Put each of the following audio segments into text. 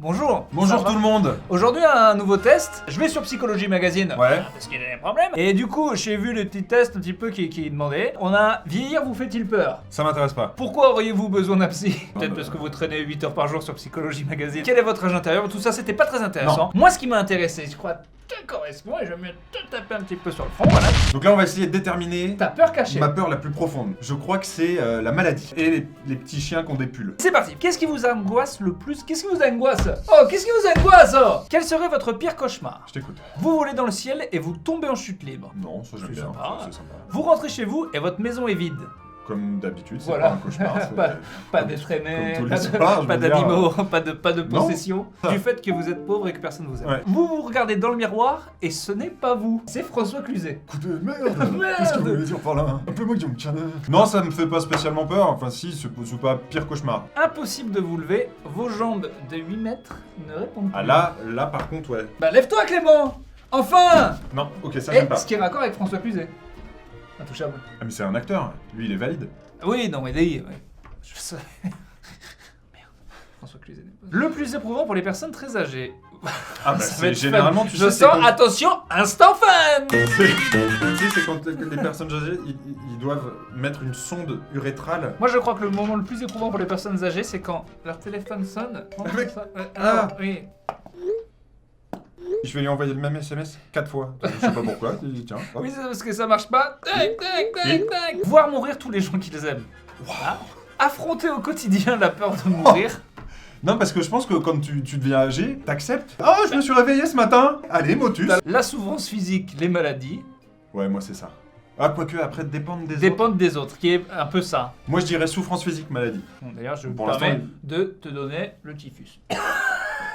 Bonjour. Bonjour tout le monde. Aujourd'hui un nouveau test. Je vais sur Psychologie Magazine. Ouais. Parce qu'il y a des problèmes. Et du coup j'ai vu le petit test un petit peu qui demandait. On a vieillir vous fait-il peur? Ça m'intéresse pas. Pourquoi auriez-vous besoin d'un psy? Peut-être bah, parce que vous traînez 8 heures par jour sur Psychologie Magazine. Quel est votre âge intérieur? Tout ça c'était pas très intéressant. Non. Moi ce qui m'a intéressé, je crois te correspond et je vais me te taper un petit peu sur le front. Voilà. Donc là on va essayer de déterminer Ta peur cachée. ma peur la plus profonde. Je crois que c'est la maladie. Et les petits chiens qui ont des pulls. C'est parti. Qu'est-ce qui vous angoisse le plus? Qu'est-ce qui vous angoisse? Oh, qu'est-ce qui vous angoisse? Oh quel serait votre pire cauchemar? Je t'écoute. Vous volez dans le ciel et vous tombez en chute libre. Non, ça j'aime C'est bien. sympa. Ça, c'est sympa. Vous rentrez chez vous et votre maison est vide. Comme d'habitude, c'est Voilà. pas un cauchemar. c'est- Pas d'être aimé, comme tous pas les de- soirs, je pas veux dire. d'animaux, pas de Non. possession. Du fait que vous êtes pauvre et que personne vous aime. Ouais. Vous vous regardez dans le miroir et ce n'est pas vous. C'est François Cluzet. Coup de merde. Merde. Qu'est-ce que vous voulez dire par là? Appelez-moi Guillaume Canet. Non, ça me fait pas spécialement peur. Enfin si, c'est pas pire cauchemar. Impossible de vous lever, vos jambes de 8 mètres ne répondent plus. Ah là par contre, ouais. Bah lève-toi Clément. Enfin. Non, ok, ça Et j'aime pas. ce qui est raccord avec François Cluzet. Intouchable. Ah mais c'est un acteur. Lui il est valide. Oui, non mais ouais. Je sais. Merde. François Cluzet n'est pas... Le plus éprouvant pour les personnes très âgées. Ah bah Ça va c'est être généralement fun. tu Je sais c'est sens, quand... attention, instant fan. Tu sais, c'est quand les personnes âgées, ils doivent mettre une sonde urétrale. Moi je crois que le moment le plus éprouvant pour les personnes âgées, c'est quand leur téléphone sonne. Avec- Ah oui. Je vais lui envoyer le même SMS 4 fois. Je sais pas pourquoi. Il dit, tiens. hop. Oui, c'est parce que ça marche pas. Tac, tac, tac, tac. Voir mourir tous les gens qui les aiment. Voilà. Affronter au quotidien la peur de mourir. Non, parce que je pense que quand tu deviens âgé, t'acceptes. Ah, je me suis réveillé ce matin. Allez, motus. La souffrance physique, les maladies, Ouais, moi c'est ça. Ah, quoique après dépendre des autres. dépendent des autres, qui est un peu ça. Moi je dirais souffrance physique, maladie. Bon, d'ailleurs, je me Pour permets l'instant, de te donner le typhus.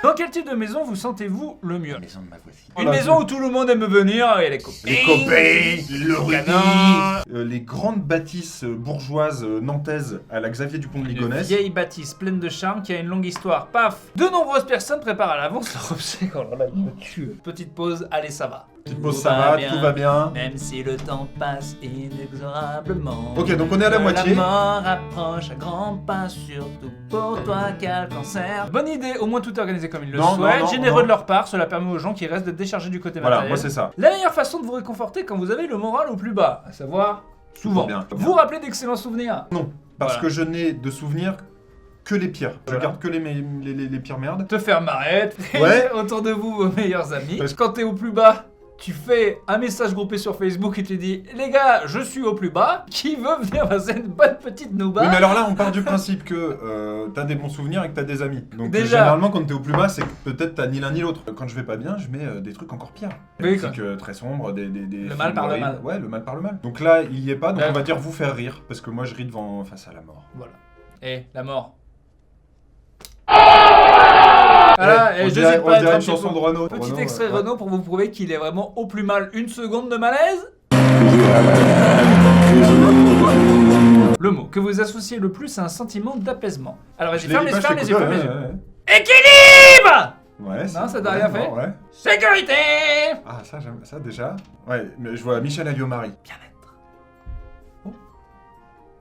Dans quel type de maison vous sentez-vous le mieux? maison de ma voisine. Une maison où tout le monde aime venir et les copains. Les copains, le canard. rugby, les grandes bâtisses bourgeoises nantaises à la Xavier Dupont de Une Ligonnès. vieille bâtisse pleine de charme qui a une longue histoire. Paf! De nombreuses personnes préparent à l'avance leur obsèque. Oh là là, il me tue. Petite pause, allez, ça va. Petite pause, ça va, tout va bien. Même si le temps passe inexorablement. Ok, donc on est à la Que moitié. La mort approche à grands pas, surtout pour toi qui as le cancer. Bonne idée, au moins tout est organisé comme ils le Non, souhaitent. non, non, Généreux non. de leur part, cela permet aux gens qui restent de décharger du côté Voilà, matériel. moi c'est ça. La meilleure façon de vous réconforter quand vous avez le moral au plus bas, à savoir souvent. Bien, bien. Vous rappelez d'excellents souvenirs. Non, parce Voilà. que je n'ai de souvenirs que les pires. Je Voilà. garde que les pires merdes. Te faire marrer, Ouais. autour de vous vos meilleurs amis. Parce- Quand t'es au plus bas, tu fais un message groupé sur Facebook et tu dis les gars, je suis au plus bas, qui veut venir passer une bonne petite nouba? Oui, mais alors là, on part du principe que t'as des bons souvenirs et que t'as des amis. Donc Déjà. généralement, quand t'es au plus bas, c'est que peut-être t'as ni l'un ni l'autre. Quand je vais pas bien, je mets des trucs encore pires. Des Oui, musiques très sombres, des Le mal films par le horribles. mal. Ouais, le mal par le mal. Donc là, il y est pas, donc Ouais. on va dire vous faire rire, parce que moi je ris devant face à la mort. Voilà. Et la mort. Voilà, et on je dirait, sais on pas dirait être un une petit chanson peu- de Renaud. Petit Renaud, extrait ouais. Renaud pour vous prouver qu'il est vraiment au plus mal. Une seconde de malaise. Le mot que vous associez le plus à un sentiment d'apaisement. Alors vas-y, Je l'ai ferme dit les pas, ferme je les yeux, t'écoute, ferme les ouais, yeux. ouais, Équilibre. ouais. Ouais, Non, ça t'a rien fait. Ouais. Sécurité. Ah, ça, j'aime ça déjà. Ouais, mais je vois Michel Ayomari. Bien-être. Oh.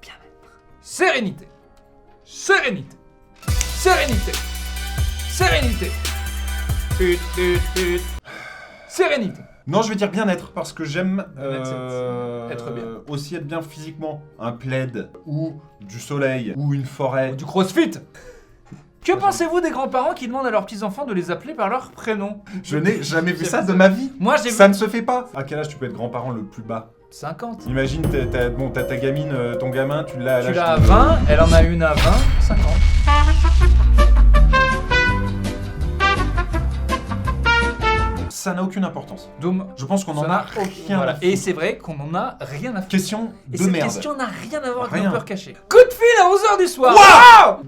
Bien-être. Sérénité. Sérénité. Sérénité. Sérénité. Tut, tut, tut. Sérénité. Non, je vais dire bien-être parce que j'aime Être bien. aussi être bien physiquement. Un plaid ou du soleil ou une forêt. Du crossfit. Que pensez-vous des grands-parents qui demandent à leurs petits-enfants de les appeler par leur prénom? Je n'ai jamais vu C'est ça pas de ma vie. Moi j'ai Ça vu ne se fait pas. À quel âge tu peux être grand-parent le plus bas? 50. Imagine, t'as ta gamine, ton gamin, tu l'as à Tu l'âge l'as à de- 20, elle en a une à 20, 50. Ça n'a aucune importance. Doom. Je pense qu'on en Ça a n'a rien Voilà. à Et foutre. c'est vrai qu'on en a rien à foutre. Question Et de cette merde. question n'a rien à voir avec Rien. nos peurs cachées. Coup de fil à 11h du soir. Waouh Wow.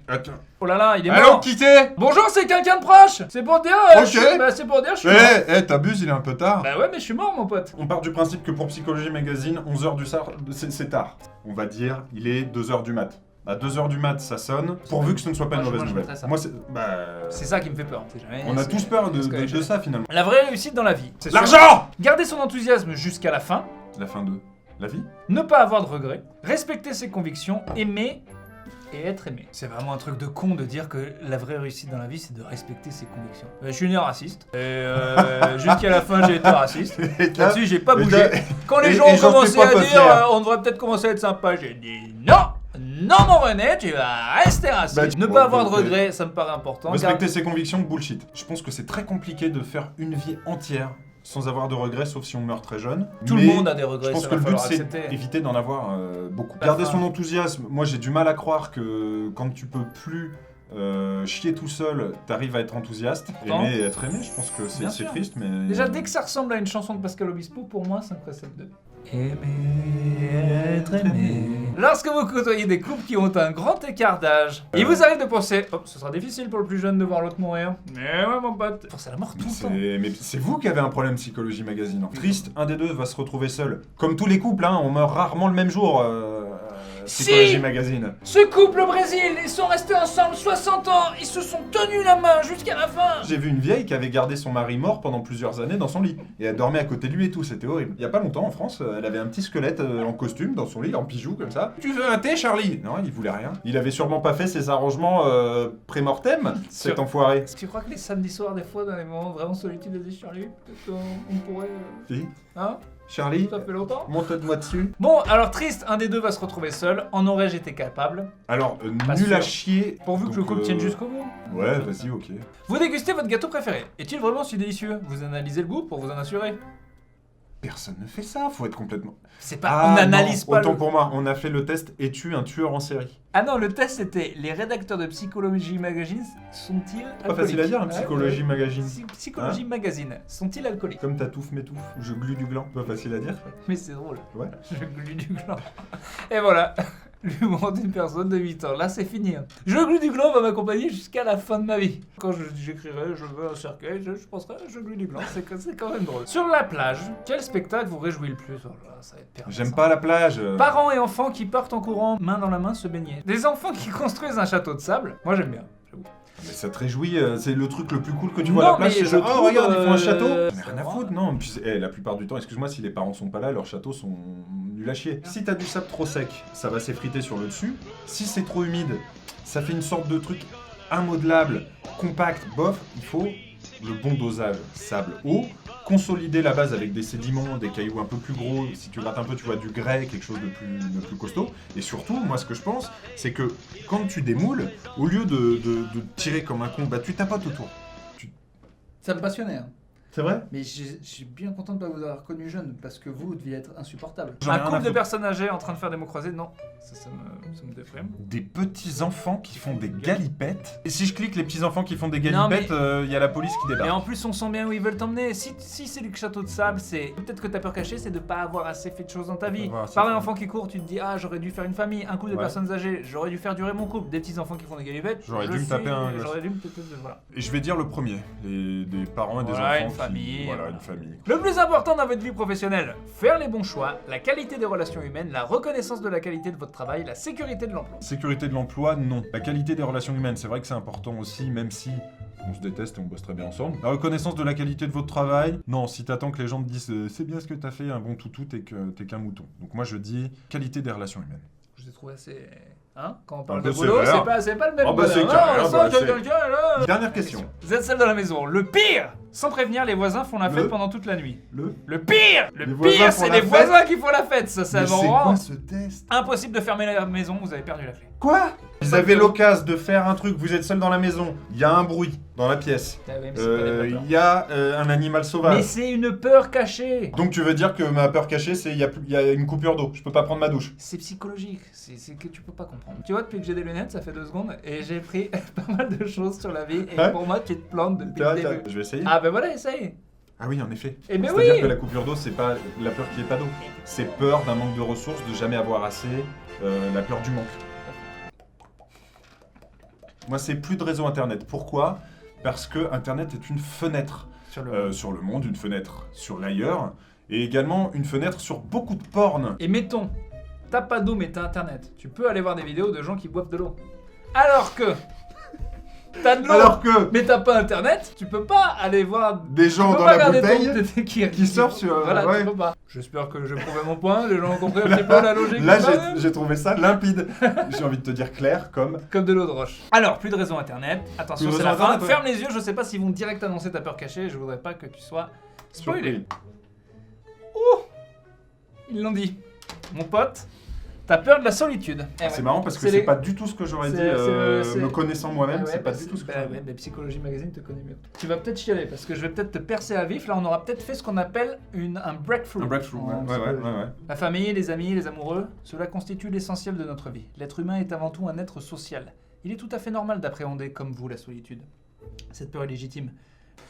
Attends. Oh là là, il est Allô, mort. qui t'es? Bonjour, c'est quelqu'un de proche. C'est pour dire. Ok. C'est pour dire, je suis mort. T'abuses, il est un peu tard. Bah ouais, mais je suis mort, mon pote. On part du principe que pour Psychologie Magazine, 11h du soir, c'est tard. On va dire, il est 2h du mat. À 2h du mat, ça sonne, pourvu que ce ne soit pas une Moi, je mauvaise nouvelle. mettrais ça. Moi, c'est... Bah... C'est ça qui me fait peur. on sait jamais, On a c'est- tous peur c'est ce que je- de ça, finalement. La vraie réussite dans la vie. c'est sûr. L'argent! Garder son enthousiasme jusqu'à la fin. La fin de la vie? Ne pas avoir de regrets. Respecter ses convictions. Aimer et être aimé. C'est vraiment un truc de con de dire que la vraie réussite dans la vie, c'est de respecter ses convictions. Je suis né raciste, et jusqu'à la fin, j'ai été raciste. Là-dessus, j'ai pas bougé. Quand les gens ont commencé à dire on devrait peut-être commencer à être sympa, j'ai dit non. Non mon René, tu vas rester raciste. Ne pas avoir de regrets, ça me paraît important. Respecter ses convictions, bullshit. Je pense que c'est très compliqué de faire une vie entière sans avoir de regrets, sauf si on meurt très jeune. Tout le monde a des regrets, je pense que le but, c'est d'éviter d'en avoir beaucoup. Garder son enthousiasme. Moi, j'ai du mal à croire que quand tu peux plus chier tout seul, t'arrives à être enthousiaste. Aimer et être aimé, je pense que c'est triste, mais... Déjà, dès que ça ressemble à une chanson de Pascal Obispo, pour moi, ça me précède de... Aimer, être aimé. Lorsque vous côtoyez des couples qui ont un grand écart d'âge, il vous arrive de penser « Oh, ce sera difficile pour le plus jeune de voir l'autre mourir. » Mais ouais, mon pote, force à la mort tout le temps. Mais c'est vous qui avez un problème Psychologie Magazine. Triste, un des deux va se retrouver seul. Comme tous les couples, hein, on meurt rarement le même jour. Psychologie Magazine. Ce couple au Brésil, ils sont restés ensemble 60 ans, ils se sont tenus la main jusqu'à la fin. J'ai vu une vieille qui avait gardé son mari mort pendant plusieurs années dans son lit. Et elle dormait à côté de lui et tout, c'était horrible. Il y a pas longtemps en France, elle avait un petit squelette en costume dans son lit, en bijou comme ça. Tu veux un thé, Charlie? Non, il voulait rien. Il avait sûrement pas fait ses arrangements pré-mortem, cet enfoiré. Est-ce que tu crois que les samedis soirs, des fois, dans les moments vraiment solitudes, elle dit Charlie, peut-être on pourrait... Si. Hein? Charlie, ça fait longtemps. Monte-moi dessus. Bon, alors triste, un des deux va se retrouver seul. En aurais-je été capable? Alors, nul à chier. Pourvu que le couple tienne jusqu'au bout. Ouais, vas-y, ok. Vous dégustez votre gâteau préféré. Est-il vraiment si délicieux? Vous analysez le goût pour vous en assurer. Personne ne fait ça, faut être complètement... C'est pas... on n'analyse pas autant pour moi, on a fait le test « Es-tu un tueur en série ?» Ah non, le test c'était les rédacteurs de Psychologie Magazine sont-ils alcooliques? Pas facile à dire, Psychologie Magazine. Psychologie Magazine, sont-ils alcooliques? Comme t'atouffe m'étouffe, je glue du gland, pas facile à dire. Mais c'est drôle. Ouais. Je glue du gland. Et voilà, l'humour d'une personne de 8 ans. Là c'est fini. Hein. Je glue du gland va m'accompagner jusqu'à la fin de ma vie. Quand j'écrirai je veux un cercueil, je penserai je glue du gland, c'est quand même drôle. Sur la plage, quel spectacle vous réjouit le plus? Oh là, ça va être pervers. J'aime pas la plage. Parents et enfants qui partent en courant, main dans la main, se baigner. Des enfants qui construisent un château de sable, moi j'aime bien, j'avoue. Mais ça te réjouit, c'est le truc le plus cool que tu vois à la plage, c'est genre, oh regarde, ils font un château. Mais rien à foutre, non. Puis, la plupart du temps, excuse-moi, si les parents sont pas là, leurs châteaux sont nuls à chier. Si t'as du sable trop sec, ça va s'effriter sur le dessus. Si c'est trop humide, ça fait une sorte de truc immodelable, compact, bof. Il faut le bon dosage, sable, eau. Consolider la base avec des sédiments, des cailloux un peu plus gros. Si tu grattes un peu, tu vois du grès, quelque chose de plus costaud. Et surtout, moi, ce que je pense, c'est que quand tu démoules, au lieu de tirer comme un con, bah tu tapotes autour. Ça me passionnait. Hein. C'est vrai? Mais je suis bien content de ne pas vous avoir connu jeune, parce que vous deviez être insupportable. Un couple de personnes âgées en train de faire des mots croisés, non. Ça me déprime. Des petits-enfants qui font des galipettes. Et si je clique les petits-enfants qui font des galipettes, il y a la police qui débarque. Et en plus, on sent bien où ils veulent t'emmener. Si c'est le château de sable, c'est... Peut-être que ta peur cachée, c'est de pas avoir assez fait de choses dans ta vie. Par un enfant qui court, tu te dis, ah, j'aurais dû faire une famille. Un couple de personnes âgées, j'aurais dû faire durer mon couple. Des petits-enfants qui font des galipettes, j'aurais dû me taper un... J'aurais dû me taper... Voilà. Et je vais dire le premier. Des parents et des enfants une famille. Voilà, une famille. Le plus important dans votre vie professionnelle, faire les bons choix, la qualité des relations humaines, la reconnaissance de la qualité de votre travail, la sécurité de l'emploi. Sécurité de l'emploi, non. La qualité des relations humaines, c'est vrai que c'est important aussi, même si on se déteste et on bosse très bien ensemble. La reconnaissance de la qualité de votre travail, non, si t'attends que les gens te disent c'est bien ce que t'as fait, un bon toutou, t'es qu'un mouton. Donc moi je dis qualité des relations humaines. Je vous ai trouvé assez... Hein? Quand on parle de boulot, c'est pas le même bonheur. C'est carré, Dernière question. Vous êtes seul dans la maison. Le pire! Sans prévenir, les voisins font la fête pendant toute la nuit. Le pire! Le pire, c'est les voisins qui font la fête. Ça, c'est vraiment ce test. Impossible de fermer la maison, vous avez perdu la clé. Quoi? Vous avez l'occasion de faire un truc, vous êtes seul dans la maison, il y a un bruit dans la pièce, il y a un animal sauvage. Mais c'est une peur cachée. Donc tu veux dire que ma peur cachée, c'est il y a une coupure d'eau, je peux pas prendre ma douche. C'est psychologique, c'est que tu peux pas comprendre. Tu vois, depuis que j'ai des lunettes, ça fait 2 secondes, et j'ai appris pas mal de choses sur la vie, et pour moi, tu te plantes depuis le début. Je vais essayer. Ah ben voilà, essaye. Ah oui, en effet. C'est-à-dire que la coupure d'eau, c'est pas la peur qu'il n'y ait pas d'eau. C'est peur d'un manque de ressources, de jamais avoir assez, la peur du manque. Moi, c'est plus de réseau Internet. Pourquoi? Parce que Internet est une fenêtre sur le monde, une fenêtre sur l'ailleurs, et également une fenêtre sur beaucoup de porn. Et mettons, t'as pas d'eau mais t'as Internet. Tu peux aller voir des vidéos de gens qui boivent de l'eau. Alors que T'as de l'eau, Alors que mais t'as pas internet, tu peux pas aller voir des gens dans la bouteille qui surfent sur... Voilà, ouais. tu peux pas. J'espère que j'ai prouvé mon point, les gens ont compris un petit peu la logique. Là, j'ai trouvé ça limpide. J'ai envie de te dire clair comme... Comme de l'eau de roche. Alors, plus de réseau internet. Attention, Plus de c'est la réseau fin. internet, ouais. Ferme les yeux, je sais pas s'ils vont direct annoncer ta peur cachée, je voudrais pas que tu sois spoilé. Ouh, ils l'ont dit. Mon pote, t'as peur de la solitude. Eh ouais. C'est marrant parce que c'est pas du tout ce que j'aurais dit, me connaissant moi-même, Ah ouais, c'est pas du tout ce que j'aurais dit. mais Psychologie Magazine te connaît mieux. Tu vas peut-être chialer parce que je vais peut-être te percer à vif. Là, on aura peut-être fait ce qu'on appelle un breakthrough. Un breakthrough, ouais. La famille, les amis, les amoureux, cela constitue l'essentiel de notre vie. L'être humain est avant tout un être social. Il est tout à fait normal d'appréhender, comme vous, la solitude. Cette peur est légitime.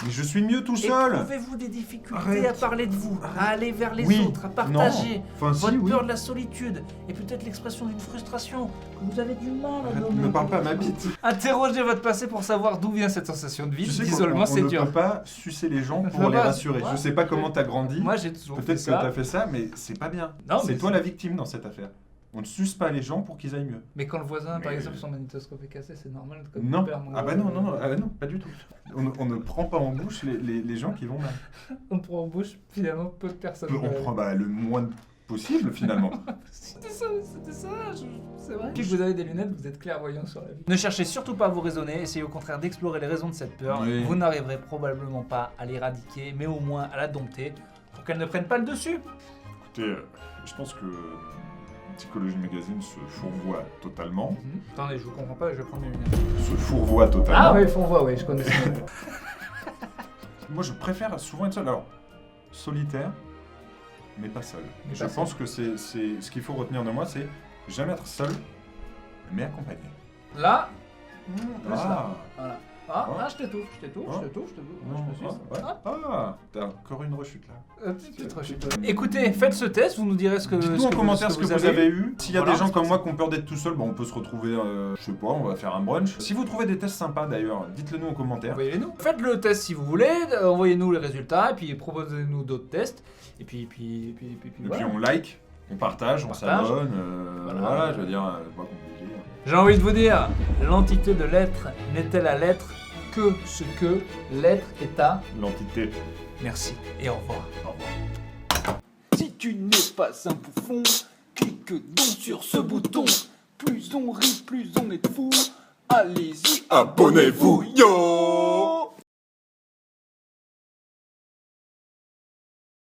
Mais je suis mieux tout seul. Éprouvez-vous des difficultés à parler de vous, à aller vers les autres, à partager votre peur de la solitude et peut-être l'expression d'une frustration que vous avez du mal à nommer. Ne parle pas à ma bite. Interrogez votre passé pour savoir d'où vient cette sensation de vide, Tu sais d'isolement, c'est dur. On ne peut pas sucer les gens pour peut les pas, rassurer. ouais. Je sais pas comment t'as grandi. Moi, j'ai toujours fait Peut-être que ça. t'as fait ça, mais c'est pas bien. C'est toi la victime dans cette affaire. On ne suce pas les gens pour qu'ils aillent mieux. Mais quand le voisin, par exemple, son magnétoscope est cassé, c'est normal comme Non. père, Ah bah non, pas du tout. On ne prend pas en bouche les gens qui vont mal. On prend en bouche finalement peu de personnes. On prend le moins possible finalement. C'était ça, c'est vrai. Si vous avez des lunettes, vous êtes clairvoyant sur la vie. Ne cherchez surtout pas à vous raisonner, essayez au contraire d'explorer les raisons de cette peur. Oui. Vous n'arriverez probablement pas à l'éradiquer, mais au moins à la dompter pour qu'elle ne prenne pas le dessus. Écoutez, je pense que Psychologie Magazine se fourvoie totalement. Attendez, je vous comprends pas, je vais prendre mes lunettes. Se fourvoie totalement. Ah oui, fourvoie, oui, je connais ça. Moi, je préfère souvent être seul. Alors, solitaire, mais pas seul. Mais Je pas pense que c'est ce qu'il faut retenir de moi, c'est jamais être seul, mais accompagné. Là, plus là. Voilà. Ah. Je t'étouffe. Je me suis. T'as encore une rechute là. Petite rechute. Écoutez, faites ce test, vous nous direz ce que Dites-nous en commentaire ce que vous avez eu. S'il y a Voilà, des gens comme moi qui ont peur d'être tout seul, on peut se retrouver, je sais pas, on va faire un brunch. Si vous trouvez des tests sympas d'ailleurs, dites-le nous en commentaire. Envoyez-les-nous. Faites le test si vous voulez, envoyez-nous les résultats, et puis proposez-nous d'autres tests. Et puis voilà. On like, on partage, on s'abonne. Voilà, je veux dire, pas compliqué. J'ai envie de vous dire, l'entité de l'être n'est-elle la lettre que ce que l'être est à L'entité. Merci et au revoir. Au revoir. Si tu n'es pas un bouffon, clique donc sur ce bouton. Plus on rit, plus on est fou. Allez-y, abonnez-vous, yo!